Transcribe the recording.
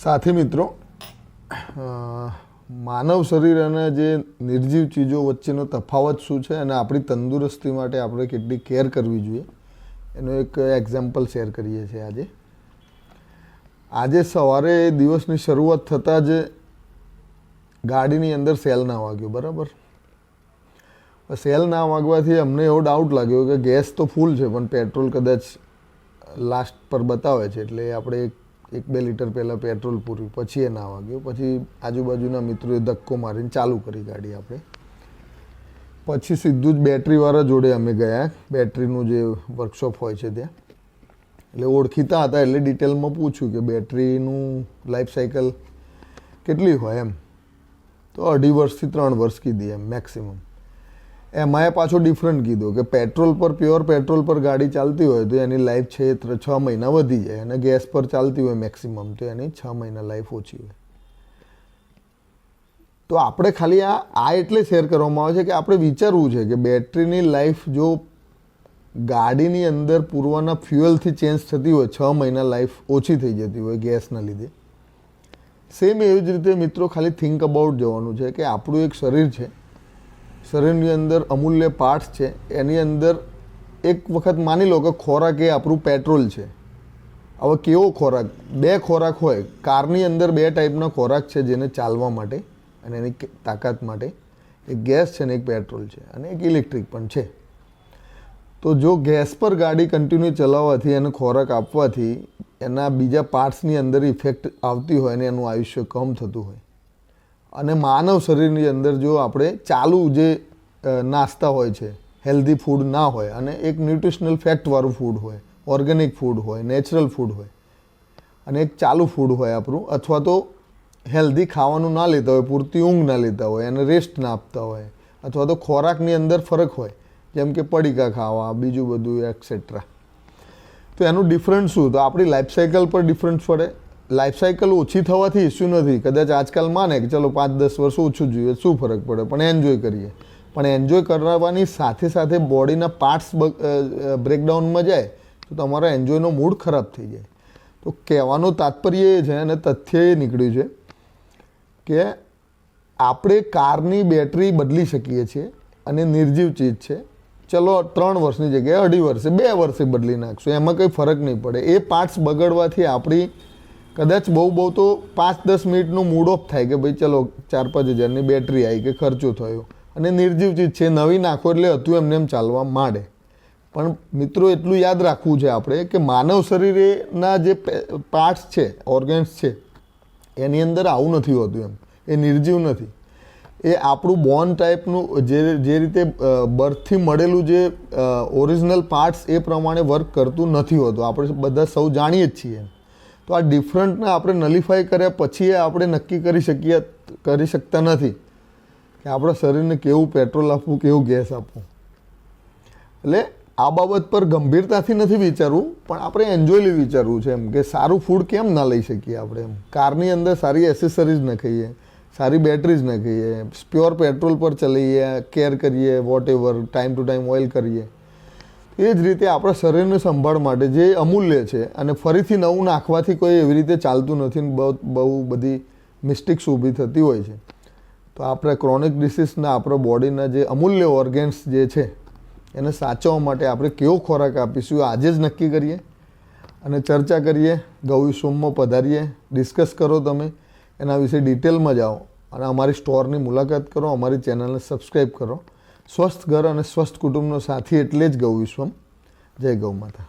સાથી મિત્રો, માનવ શરીર અને જે નિર્જીવ ચીજો વચ્ચેનો તફાવત શું છે અને આપણી તંદુરસ્તી માટે આપણે કેટલી કેર કરવી જોઈએ એનો એક એક્ઝામ્પલ શેર કરીએ છીએ. આજે સવારે દિવસની શરૂઆત થતાં જ ગાડીની અંદર સેલ ના વાગ્યો. બરાબર, સેલ ના વાગવાથી અમને એવો ડાઉટ લાગ્યો કે ગેસ તો ફૂલ છે પણ પેટ્રોલ કદાચ લાસ્ટ પર બતાવે છે, એટલે આપણે 1-2 લીટર પહેલાં પેટ્રોલ પૂર્યું, પછી એ ના વાગ્યું. પછી આજુબાજુના મિત્રોએ ધક્કો મારીને ચાલુ કરી ગાડી આપણે. પછી સીધું જ બેટરીવાળા જોડે અમે ગયા, બેટરીનું જે વર્કશોપ હોય છે ત્યાં. એટલે ઓળખીતા હતા એટલે ડિટેલમાં પૂછ્યું કે બેટરીનું લાઈફ સાઇકલ કેટલી હોય એમ. તો 2.5 વર્ષથી 3 વર્ષ કીધી એમ મેક્સિમમ. એમાં પાછો ડિફરન્ટ કીધું કે પેટ્રોલ પર, પ્યોર પેટ્રોલ પર ગાડી ચાલતી હોય તો એની લાઈફ છે 6 મહિના વધી જાય, અને ગેસ પર ચાલતી હોય મેક્સિમમ તો એની 6 મહિના લાઈફ ઓછી હોય. તો આપણે ખાલી આ એટલે શેર કરવામાં આવે છે કે આપણે વિચારવું છે કે બેટરીની લાઈફ જો ગાડીની અંદર પૂરવાના ફ્યુઅલથી ચેન્જ થતી હોય, 6 મહિના લાઈફ ઓછી થઈ જતી હોય ગેસના લીધે. સેમ એવી જ રીતે મિત્રો ખાલી થિંક અબાઉટ જવાનું છે કે આપણું એક શરીર છે, શરીરની અંદર અમૂલ્ય પાર્ટ્સ છે, એની અંદર એક વખત માની લો કે ખોરાક એ આપણું પેટ્રોલ છે. હવે કેવો ખોરાક? 2 ખોરાક હોય. કારની અંદર 2 ટાઈપના ખોરાક છે જેને ચાલવા માટે અને એની તાકાત માટે. એક ગેસ છે ને એક પેટ્રોલ છે, અને એક ઇલેક્ટ્રિક પણ છે. તો જો ગેસ પર ગાડી કન્ટિન્યુ ચલાવવાથી અને ખોરાક આપવાથી એના બીજા પાર્ટ્સની અંદર ઇફેક્ટ આવતી હોય અને એનું આયુષ્ય કમ થતું હોય. અને માનવ શરીરની અંદર જો આપણે ચાલુ જે નાસ્તા હોય છે, હેલ્ધી ફૂડ ના હોય અને એક ન્યુટ્રિશનલ ફેક્ટવાળું ફૂડ હોય, ઓર્ગેનિક ફૂડ હોય, નેચરલ ફૂડ હોય, અને એક ચાલુ ફૂડ હોય આપણું, અથવા તો હેલ્ધી ખાવાનું ના લેતા હોય, પૂરતી ઊંઘ ના લેતા હોય, અને રેસ્ટ ના આપતા હોય, અથવા તો ખોરાકની અંદર ફરક હોય, જેમ કે પડીકા ખાવા, બીજું બધું એક્સેટ્રા. તો એનું ડિફરન્સ શું? તો આપણી લાઈફ સાઇકલ પર ડિફરન્સ પડે. લાઈફ સાઇકલ ઓછી થવાથી ઇસ્યુ નથી. કદાચ આજકાલ માને કે ચલો 5-10 વર્ષ ઓછું જોઈએ, શું ફરક પડે, પણ એન્જોય કરીએ. પણ એન્જોય કરવાની સાથે સાથે બોડીના પાર્ટ્સ બ્રેકડાઉનમાં જાય તો તમારા એન્જોયનો મૂડ ખરાબ થઈ જાય. તો કહેવાનું તાત્પર્ય એ છે અને તથ્ય એ નીકળ્યું છે કે આપણે કારની બેટરી બદલી શકીએ છીએ, અને નિર્જીવ ચીજ છે. ચલો 3 વર્ષની જગ્યાએ 2.5 વર્ષે, 2 વર્ષે બદલી નાખશું, એમાં કંઈ ફરક નહીં પડે. એ પાર્ટ્સ બગડવાથી આપણી કદાચ બહુ તો 5-10 મિનિટનું મૂડ ઓફ થાય કે ભાઈ ચલો 4-5 હજારની બેટરી આવી કે ખર્ચો થયો, અને નિર્જીવ ચીજ છે, નવી નાખો એટલે હતું એમને એમ ચાલવા માંડે. પણ મિત્રો એટલું યાદ રાખવું છે આપણે કે માનવ શરીરના જે પાર્ટ્સ છે, ઓર્ગન્સ છે, એની અંદર આવું નથી હોતું એમ. એ નિર્જીવ નથી. એ આપણું બોન ટાઈપનું જે રીતે બર્થથી મળેલું જે ઓરિજિનલ પાર્ટ્સ એ પ્રમાણે વર્ક કરતું નથી હોતું. આપણે બધા સૌ જાણીએ જ છીએ. તો આ ડિફરન્ટને આપણે નલિફાઈ કર્યા પછી આપણે નક્કી કરી શકતા નથી કે આપણા શરીરને કેવું પેટ્રોલ આપવું, કેવું ગેસ આપવું. એટલે આ બાબત પર ગંભીરતાથી નથી વિચારવું, પણ આપણે એન્જોયલી વિચારવું છે એમ કે સારું ફૂડ કેમ ના લઈ શકીએ આપણે એમ. કારની અંદર સારી એસેસરીઝ નાખીએ, સારી બેટરીઝ નાખીએ, પ્યોર પેટ્રોલ પર ચલાવીએ, કેર કરીએ, whatever, time to time oil કરીએ. એ જ રીતે આપણા શરીરની સંભાળ માટે જે અમૂલ્ય છે, અને ફરીથી નવું નાખવાથી કોઈ એવી રીતે ચાલતું નથી, બહુ બધી મિસ્ટેક્સ ઊભી થતી હોય છે. તો આપણે ક્રોનિક ડિસીઝના આપણા બોડીના જે અમૂલ્ય ઓર્ગેન્સ જે છે એને સાચવવા માટે આપણે કેવો ખોરાક આપીશું આજે જ નક્કી કરીએ અને ચર્ચા કરીએ. ગૌવિશ્વમાં પધારીએ, ડિસ્કસ કરો, તમે એના વિશે ડિટેલમાં જાઓ અને અમારી સ્ટોરની મુલાકાત કરો, અમારી ચેનલને સબસ્ક્રાઈબ કરો. સ્વસ્થ ઘર અને સ્વસ્થ કુટુંબનો સાથી એટલે જ ગૌવિશ્વમ. જય ગૌ માતા.